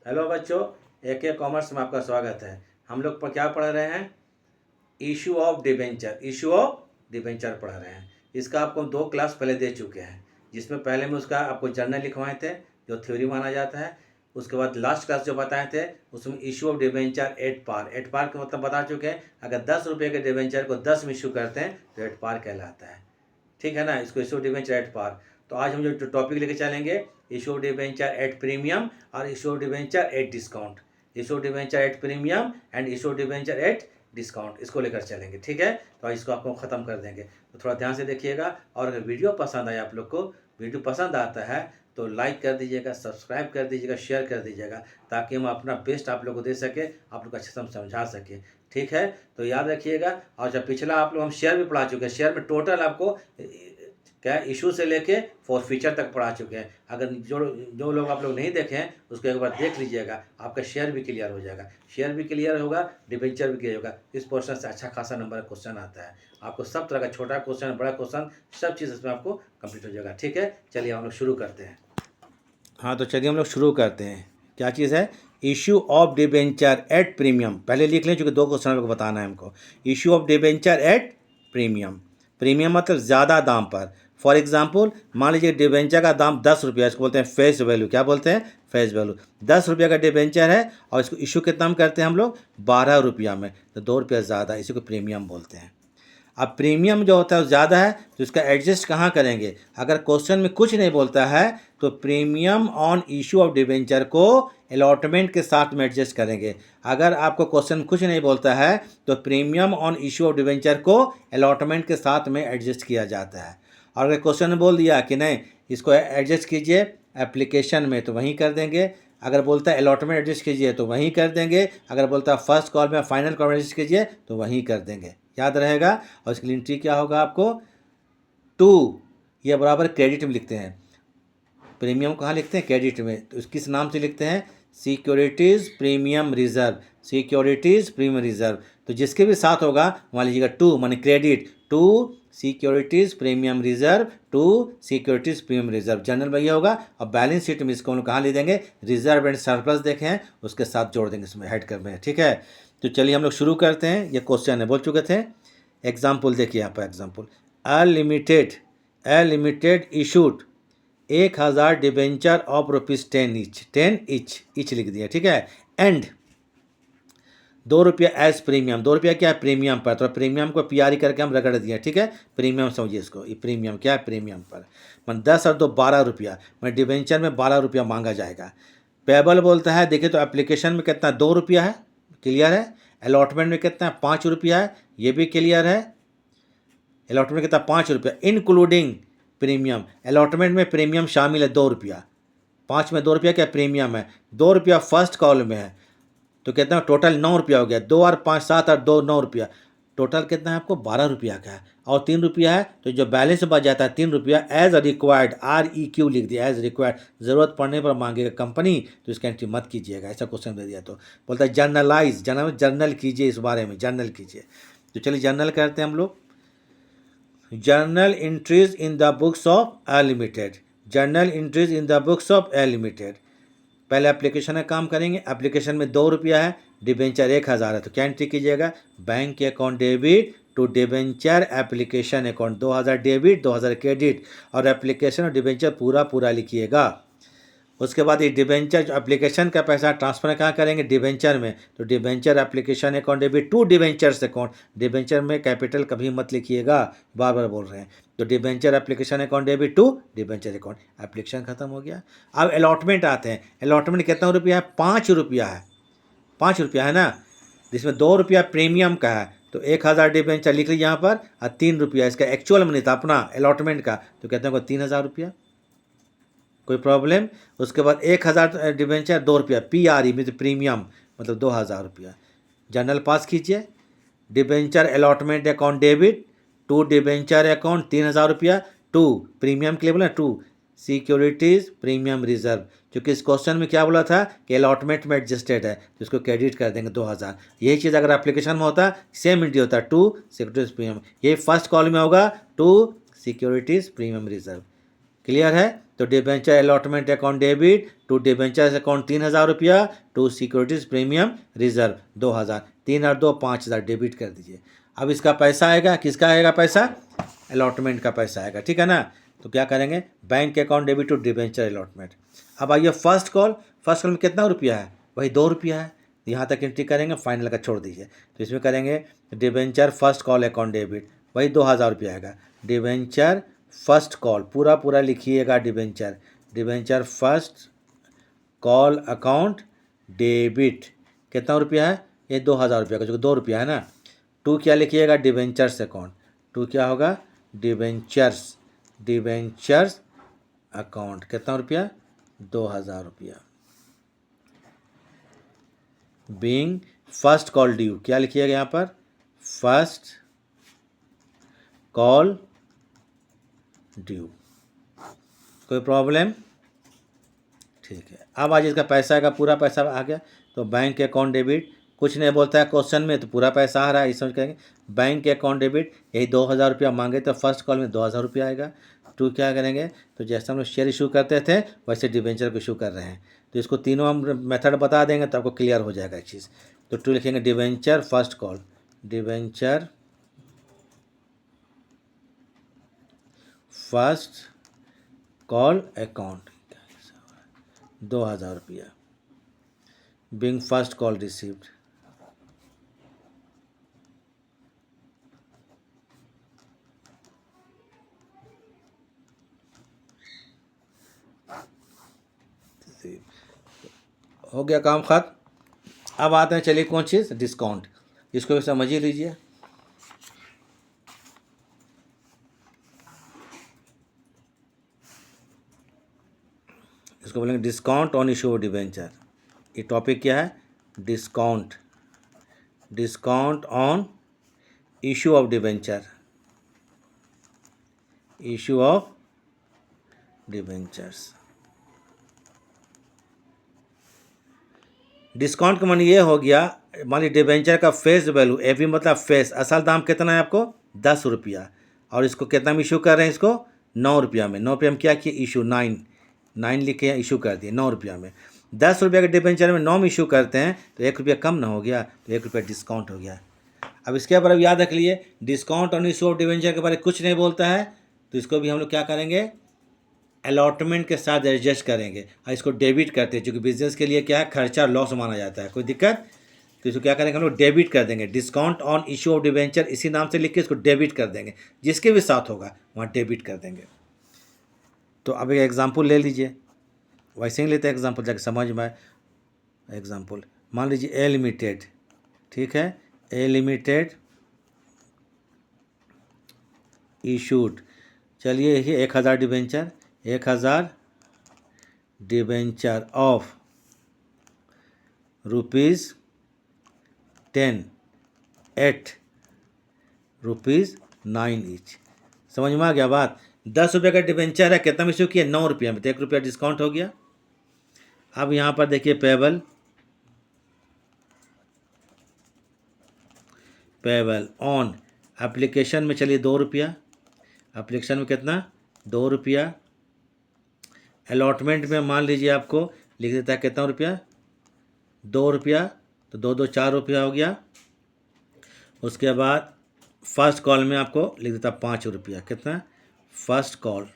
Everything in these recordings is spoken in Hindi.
हेलो बच्चों, AK कॉमर्स में आपका स्वागत है। हम लोग पर क्या पढ़ रहे हैं? इशू ऑफ डिबेंचर पढ़ रहे हैं। इसका आपको 2 क्लास पहले दे चुके हैं, जिसमें पहले में उसका आपको जर्नल लिखवाए थे जो थ्योरी माना जाता है। उसके बाद लास्ट क्लास जो बताए थे उसमें issue of debenture at par का मतलब बता चुके हैं। अगर 10 रुपये के डिबेंचर को 10 में इशू करते हैं तो एट पार कहलाता है। ठीक है ना, इसको इशू डिबेंचर एट पार। तो आज हम जो टॉपिक लेके चलेंगे, इशू डिबेंचर एट प्रीमियम और issue debenture at discount. Issue debenture at premium and issue debenture at discount, इसको लेकर चलेंगे। ठीक है, तो इसको आपको ख़त्म कर देंगे, तो थोड़ा ध्यान से देखिएगा। और अगर वीडियो पसंद आए, आप लोग को वीडियो पसंद आता है तो लाइक कर दीजिएगा, सब्सक्राइब कर दीजिएगा, शेयर कर दीजिएगा, ताकि हम अपना बेस्ट आप लोग को दे सके, आप लोग अच्छे से हम समझा सके। ठीक है, तो याद रखिएगा। और जब पिछला आप लोग हम शेयर भी पढ़ा चुके हैं, शेयर में टोटल आपको क्या इशू से लेके फॉर फ्यूचर तक पढ़ा चुके हैं। अगर जो लोग आप लोग नहीं देखे हैं उसको एक बार देख लीजिएगा, आपका शेयर भी क्लियर हो जाएगा। शेयर भी क्लियर होगा, डिबेंचर भी क्लियर होगा। इस पोर्शन से अच्छा खासा नंबर क्वेश्चन आता है आपको, सब तरह का, छोटा क्वेश्चन, बड़ा क्वेश्चन, सब चीज़ इसमें आपको कंप्लीट हो जाएगा। ठीक है, चलिए हम लोग शुरू करते हैं। हाँ, तो चलिए हम लोग शुरू करते हैं। क्या चीज़ है? Issue of debenture at premium. पहले लिख लें, चूँकि 2 क्वेश्चन हमको बताना है हमको। Issue of debenture at premium. Premium मतलब ज़्यादा दाम पर। फॉर एग्जाम्पल, मान लीजिए डिबेंचर का दाम 10 रुपया, इसको बोलते हैं फेस वैल्यू। क्या बोलते हैं? Face value. 10 रुपये का डिबेंचर है और इसको इशू कितना में करते हैं हम लोग? 12 रुपया में, तो 2 रुपया ज़्यादा, इसी को प्रीमियम बोलते हैं। अब प्रीमियम जो होता है वो ज़्यादा है, तो इसका एडजस्ट कहाँ करेंगे? अगर क्वेश्चन में कुछ नहीं बोलता है तो premium on issue of debenture को अलॉटमेंट के साथ में एडजस्ट करेंगे। अगर आपको क्वेश्चन कुछ नहीं बोलता है तो premium on issue of debenture को अलॉटमेंट के साथ में एडजस्ट किया जाता है। और अगर क्वेश्चन बोल दिया कि नहीं इसको एडजस्ट कीजिए एप्लीकेशन में, तो वहीं कर देंगे। अगर बोलता है अलॉटमेंट एडजस्ट कीजिए तो वहीं कर देंगे। अगर बोलता है फर्स्ट कॉल में फाइनल कॉल में एडजस्ट कीजिए तो वहीं कर देंगे। याद रहेगा। और इसकी एंट्री क्या होगा आपको? 2, यह बराबर क्रेडिट में लिखते हैं। प्रीमियम कहाँ लिखते हैं? क्रेडिट में। तो किस नाम से लिखते हैं? Securities premium reserve. Securities premium reserve, तो जिसके भी साथ होगा मान लीजिएगा 2 माने credit, 2 securities premium reserve, 2 securities premium reserve. General भैया होगा। और बैलेंस शीट में इसको हम लोग कहाँ ले देंगे? रिजर्व एंड सरप्लस देखे हैं उसके साथ जोड़ देंगे इसमें हेड कर में। ठीक है, तो चलिए हम लोग शुरू करते हैं। ये क्वेश्चन है, बोल चुके थे। एग्जाम्पल देखिए यहाँ पर। Example, unlimited issued 1000 debenture of ₹10 each, 10 each लिख दिया। ठीक है, एंड 2 रुपया एज प्रीमियम। 2 रुपया क्या है? प्रीमियम पर। तो प्रीमियम को पीआरई करके हम रगड़ दिया। ठीक है, प्रीमियम समझिए इसको। ये प्रीमियम क्या है? प्रीमियम पर। मन 10 और 2 12 रुपया, मैं डिबेंचर में 12 रुपया मांगा जाएगा। पेबल बोलता है, देखिए तो एप्लीकेशन में कितना? 2 रुपया है, क्लियर है। अलॉटमेंट में कितना है? 5 रुपया है, ये भी क्लियर है। अलॉटमेंट कितना? 5 रुपया इंक्लूडिंग प्रीमियम। अलॉटमेंट में प्रीमियम शामिल है 2 रुपया। 5 में 2 रुपया क्या प्रीमियम है? 2 रुपया फर्स्ट कॉल में है, तो कितना टोटल? 9 रुपया हो गया। 2 और 5 7 और 2 9 रुपया, टोटल कितना है आपको? 12 रुपया का है। और 3 रुपया है, तो जो बैलेंस बच जाता है 3 रुपया एज रिक्वायर्ड, REQ लिख दिया, एज रिक्वायर्ड। ज़रूरत पड़ने पर मांगेगा कंपनी, तो इसका एंट्री मत कीजिएगा। ऐसा क्वेश्चन दे दिया तो बोलता है जर्नलाइज, जर्नल कीजिए, इस बारे में जर्नल कीजिए। तो चलिए जर्नल करते हैं हम लोग। Journal entries in the books of unlimited. Journal entries in the books of unlimited. पहले एप्लीकेशन का काम करेंगे। एप्लीकेशन में 2 रुपया है, डिबेंचर 1000 है, तो क्या एंट्री कीजिएगा? Bank account debit to debenture application account, 2000 debit 2000 credit, और एप्लीकेशन और डिबेंचर पूरा लिखिएगा। उसके बाद ये डिबेंचर जो एप्लीकेशन का पैसा ट्रांसफर कहाँ करेंगे? डिबेंचर में, तो debenture application account debit to debentures account. Debenture में कैपिटल कभी मत लिखिएगा, बार बार बोल रहे हैं। तो debenture application account debit to debenture account. Application खत्म हो गया। अब अलॉटमेंट आते हैं। अलॉटमेंट कितना रुपया है? 5 रुपया है। 5 रुपया है ना, जिसमें 2 रुपया प्रीमियम का है, तो 1000 डिबेंचर लिख लीजिए यहाँ पर, और 3 रुपया इसका एक्चुअल मनी था अपना अलॉटमेंट का, तो कहते हैं 3000 रुपया। कोई प्रॉब्लम? उसके बाद 1000 डिबेंचर 2 रुपया, PRE मतलब प्रीमियम, मतलब 2000 रुपया। जर्नल पास कीजिए। Debenture allotment account debit to debenture account 3000 रुपया, टू प्रीमियम के लिए बोला, टू सिक्योरिटीज़ प्रीमियम रिजर्व। क्योंकि इस क्वेश्चन में क्या बोला था कि अलॉटमेंट में एडजस्टेड है, तो इसको क्रेडिट कर देंगे 2000। यही चीज़ अगर एप्लीकेशन में होता सेम एंट्री होता, टू सिक्योरिटीज़ प्रीमियम। यही फर्स्ट कॉल में होगा, to securities premium reserve. Clear है। तो debenture allotment account debit to debenture account 3,000 रुपया, टू सिक्योरिटीज प्रीमियम रिजर्व 2,000, 3 और 2 5,000 डेबिट कर दीजिए। अब इसका पैसा आएगा, किसका आएगा पैसा? अलॉटमेंट का पैसा आएगा, ठीक है ना। तो क्या करेंगे? Bank account debit to debenture allotment. अब आइए फर्स्ट कॉल में कितना रुपया है? वही 2 रुपया है। यहाँ तक एंट्री करेंगे, फाइनल का छोड़ दीजिए। तो इसमें करेंगे debenture first call account debit, वही 2,000 रुपया आएगा। डिबेंचर फर्स्ट कॉल पूरा लिखिएगा, debenture first call account debit कितना रुपया है? ये 2,000 रुपया का, जो 2 रुपया है ना। टू क्या लिखिएगा? Debentures account. टू क्या होगा? डिबेंचर्स अकाउंट कितना रुपया? 2,000 रुपया। बीइंग फर्स्ट कॉल ड्यू क्या लिखिएगा यहाँ पर? First call due. कोई प्रॉब्लम? ठीक है। अब आज इसका पैसा आएगा, पूरा पैसा आ गया। तो बैंक अकाउंट डेबिट कुछ नहीं बोलता है क्वेश्चन में, तो पूरा पैसा आ रहा है, इस समझ करेंगे। बैंक अकाउंट डेबिट यही 2,000 रुपया मांगे, तो फर्स्ट कॉल में 2,000 रुपया आएगा। टू क्या करेंगे? तो जैसे हम लोग शेयर इशू करते थे वैसे डिबेंचर को इशू कर रहे हैं। तो इसको तीनों हम मेथड बता देंगे तो आपको क्लियर हो जाएगा एक चीज़। तो टू लिखेंगे debenture first call, debenture first call account 2,000 रुपया। बीइंग फर्स्ट कॉल रिसीव्ड, हो गया काम खत्म। अब आते हैं, चलिए कौन चीज़? डिस्काउंट। इसको भी समझ ही लीजिए। इसको बोलेंगे discount on issue of debenture. ये टॉपिक क्या है? Discount on issue of debenture, issue of debentures. Discount का मान ये हो गया, मान लीजिए डिबेंचर का फेस वैल्यू, एफवी मतलब फेस, असल दाम कितना है आपको? 10 रुपया। और इसको कितना में इशू कर रहे हैं? इसको 9 रुपया में। 9 रुपया में क्या किया? इशू 9 लिख के इशू कर दिए 9 रुपया में। 10 रुपया के डिबेंचर में 9 में इशू करते हैं तो 1 रुपया कम ना हो गया, तो 1 रुपया डिस्काउंट हो गया। अब इसके बारे में याद रख लिए, discount on issue of debenture के बारे में कुछ नहीं बोलता है, तो इसको भी हम लोग क्या करेंगे? अलॉटमेंट के साथ एडजस्ट करेंगे और इसको डेबिट करते हैं, क्योंकि बिजनेस के लिए क्या है? खर्चा लॉस माना जाता है, कोई दिक्कत? तो इसको क्या करेंगे हम लोग? डेबिट कर देंगे। Discount on issue of debenture इसी नाम से लिख के इसको डेबिट कर देंगे, जिसके भी साथ होगा वहाँ डेबिट कर देंगे। तो अब एक एग्जाम्पल ले लीजिए, वैसे ही लेते हैं एग्जाम्पल जाके समझ में आए। एग्जाम्पल मान लीजिए ए लिमिटेड, ठीक है, ए लिमिटेड इशूड, चलिए ये 1,000 debenture, 1,000 debenture of ₹10 at ₹9 each. समझ में आ गया बात? 10 रुपये का डिबेंचर है, कितना में इशू किया? 9 रुपया में, तो 1 रुपया डिस्काउंट हो गया। अब यहाँ पर देखिए पेबल ऑन एप्लीकेशन में, चलिए 2 रुपया, एप्लीकेशन में कितना? 2 रुपया। अलॉटमेंट में मान लीजिए आपको लिख देता है कितना रुपया? 2 रुपया, तो 2 2 4 रुपया हो गया। उसके बाद फर्स्ट कॉल में आपको लिख देता 5 रुपया, कितना? First call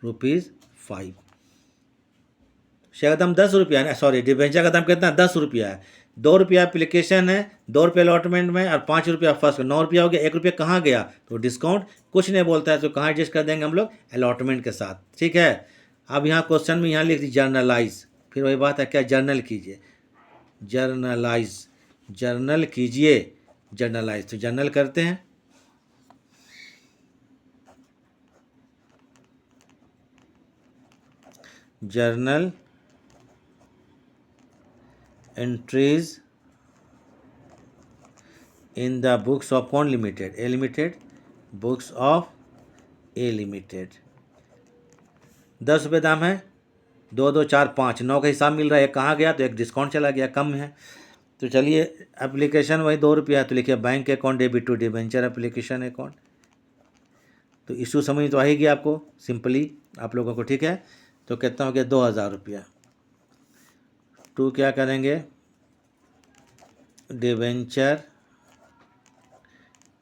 ₹5। शेयर का दाम 10 रुपया है, सॉरी डिबेंचर का दाम कितना? 10 रुपया है। 2 रुपया एप्लीकेशन है, 2 रुपया अलॉटमेंट में और 5 रुपया फर्स्ट, 9 रुपया हो गया। 1 रुपया कहाँ गया? तो डिस्काउंट कुछ नहीं बोलता है, तो कहाँ एडजस्ट कर देंगे हम लोग? अलॉटमेंट के साथ, ठीक है। अब यहाँ क्वेश्चन में यहाँ लिख दीजिए जर्नलाइज, फिर वही बात है, क्या? जर्नल कीजिए, जर्नल कीजिए, जर्नलाइज। तो जर्नल करते हैं, journal entries in the books of कौन limited? A limited, books of A limited. 10 रुपये दाम है, 2 2 4 5, 9 का हिसाब मिल रहा है, एक कहाँ गया? तो एक डिस्काउंट चला गया, कम है। तो चलिए एप्लीकेशन वही 2 रुपया है, तो लिखिए bank account debit to debenture application account. तो इशू समझ तो आ ही गया आपको सिंपली। आप लोगों को, ठीक है। तो कितना हो गया 2000 रुपया। टू क्या करेंगे, debenture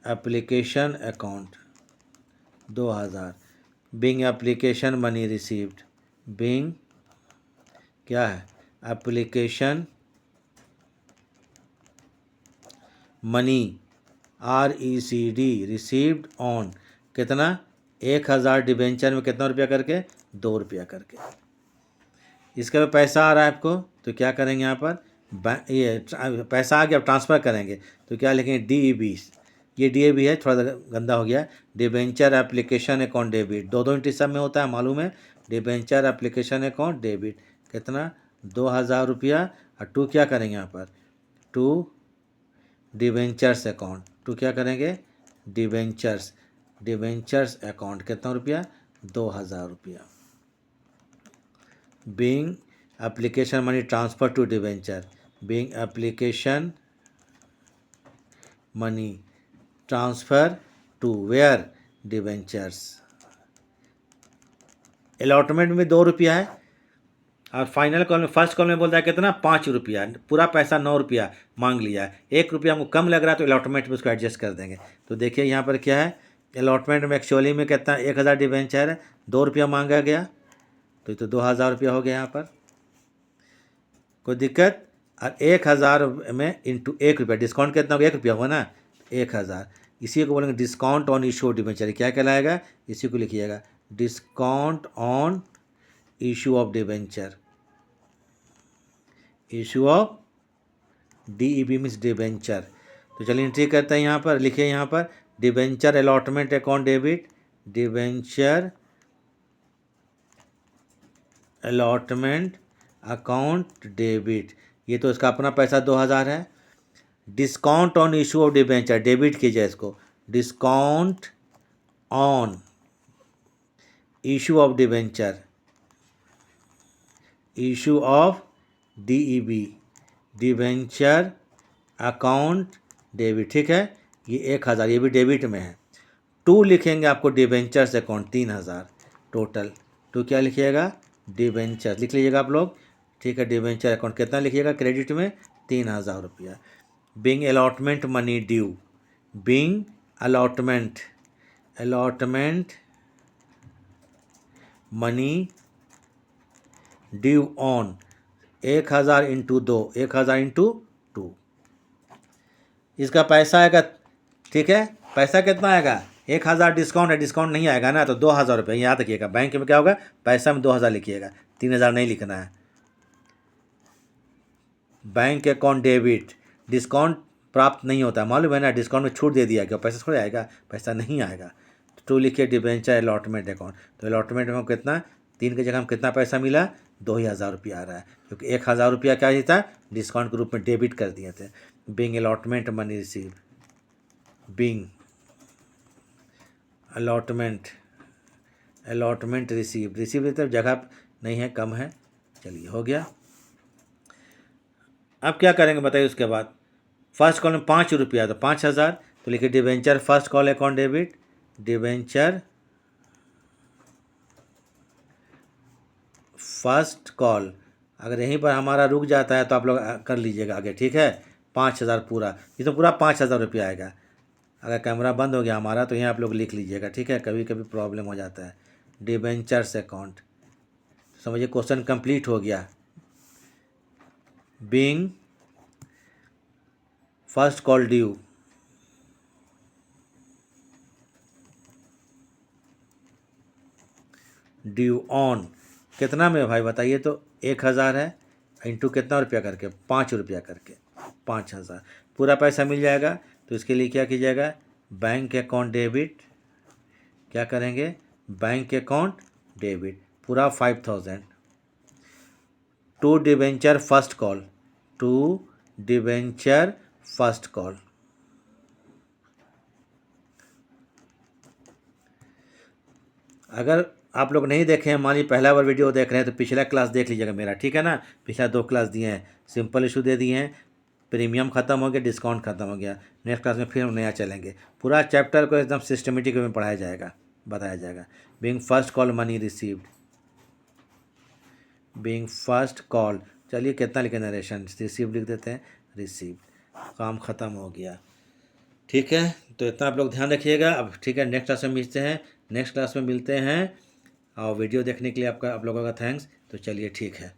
application account 2000, being application money received, being क्या है, application money RECD received on कितना, 1000 डिबेंचर में कितना रुपया करके, 2 रुपया करके। इसका भी पैसा आ रहा है आपको, तो क्या करेंगे यहाँ पर, ये पैसा आ गया, अब ट्रांसफ़र करेंगे तो क्या लिखेंगे, DEB। ये DEB है, थोड़ा सा गंदा हो गया। डिबेंचर एप्लीकेशन अकाउंट डेबिट, दो एंट्री सब में होता है मालूम है। डिबेंचर एप्लीकेशन अकाउंट डेबिट कितना, 2000 रुपया। और टू क्या करेंगे यहाँ पर, टू डिवेंचर्स अकाउंट, टू क्या करेंगे, डिवेंचर्स अकाउंट कितना रुपया, 2000 रुपया। Being application money transfer to debenture, being application money transfer to where, debentures. Allotment में 2 रुपया है, और फाइनल कॉल में, फर्स्ट कॉल में बोलता है कितना, 5 रुपया, पूरा पैसा 9 रुपया मांग लिया है। 1 रुपया हमको कम लग रहा है तो अलॉटमेंट में उसको एडजस्ट कर देंगे। तो देखिए यहाँ पर क्या है, अलॉटमेंट में एक्चुअली में कितना, 1000 डिवेंचर है, 2 रुपया मांगा गया, तो ये तो 2000 रुपया हो गया यहाँ पर, कोई दिक्कत। और 1000 में इंटू 1 रुपया, डिस्काउंट कितना होगा, 1 रुपया होगा ना, 1000। इसी को बोलेंगे डिस्काउंट ऑन इशू डिवेंचर, क्या कहलाएगा, इसी को लिखिएगा, discount on issue of debenture. Issue of DEB means debenture. तो चलिए एंट्री करते हैं यहाँ पर, लिखिए यहाँ पर debenture allotment account debit, debenture allotment account debit. ये तो इसका अपना पैसा 2000 है। Discount on issue of debenture, debit कीजिए इसको, discount on issue of debenture, issue of DEB debenture account debit, ठीक है। ये 1000, ये भी डेबिट में है। टू लिखेंगे आपको डिवेंचर्स अकाउंट 3000 टोटल। टू क्या लिखिएगा, डिवेंचर लिख लीजिएगा आप लोग, ठीक है। डिवेंचर अकाउंट कितना लिखिएगा, क्रेडिट में 3000 रुपया। Being allotment money due, being allotment money due on 1000 into 2, 1000 into 2, इसका पैसा आएगा, ठीक है। पैसा कितना आएगा, 1000 डिस्काउंट है, डिस्काउंट नहीं आएगा ना, तो 2000 रुपये याद रखिएगा। बैंक में क्या होगा, पैसा में 2000 लिखिएगा, 3000 नहीं लिखना है। बैंक अकाउंट डेबिट, डिस्काउंट प्राप्त नहीं होता है, मालूम है ना, डिस्काउंट में छूट दे दिया गया, पैसा थोड़ा आएगा, पैसा नहीं आएगा। तो टू लिखिए डिवेंचर अलॉटमेंट अकाउंट, तो अलॉटमेंट में कितना, 3 की जगह हम कितना पैसा मिला, 2000 रुपया आ रहा है, क्योंकि 1000 रुपया क्या ही था, डिस्काउंट के रूप में डेबिट कर दिए थे। Being allotment money receive, being allotment receive तो जगह नहीं है, कम है, चलिए हो गया। अब क्या करेंगे बताइए, उसके बाद फर्स्ट कॉल में 5 रुपया, तो 5000, तो लिखिए debenture first call account debit, debenture first call. अगर यहीं पर हमारा रुक जाता है तो आप लोग कर लीजिएगा आगे, ठीक है। 5000 पूरा, ये तो पूरा 5000 रुपया आएगा। अगर कैमरा बंद हो गया हमारा तो यहाँ आप लोग लिख लीजिएगा, ठीक है, कभी कभी प्रॉब्लम हो जाता है। डिवेंचर्स अकाउंट, समझिए क्वेश्चन कंप्लीट हो गया। Being first call due, on कितना में भाई बताइए, तो 1000 है, इंटू कितना रुपया करके, 5 रुपया करके, 5000 पूरा पैसा मिल जाएगा। तो इसके लिए क्या कीजिएगा, बैंक अकाउंट डेबिट, क्या करेंगे, बैंक अकाउंट डेबिट पूरा 5000। To debenture first call, to debenture first call, अगर आप लोग नहीं देखे हैं, मान लीजिए पहला बार वीडियो देख रहे हैं, तो पिछला क्लास देख लीजिएगा मेरा, ठीक है ना। पिछला 2 क्लास दिए हैं, सिंपल इशू दे दिए हैं, प्रीमियम ख़त्म हो गया, डिस्काउंट ख़त्म हो गया। नेक्स्ट क्लास में फिर हम नया चलेंगे, पूरा चैप्टर को एकदम सिस्टमेटिक में पढ़ाया जाएगा। बताया जाएगा। Being first call money received, being first call, चलिए कितना लिखे नरेशन, रिसीव लिख देते हैं, रिसीव, काम ख़त्म हो गया। ठीक है, तो इतना आप लोग ध्यान रखिएगा। अब ठीक है, नेक्स्ट क्लास में मिलते हैं, नेक्स्ट क्लास में मिलते हैं। और वीडियो देखने के लिए आप लोगों का थैंक्स। तो चलिए ठीक है।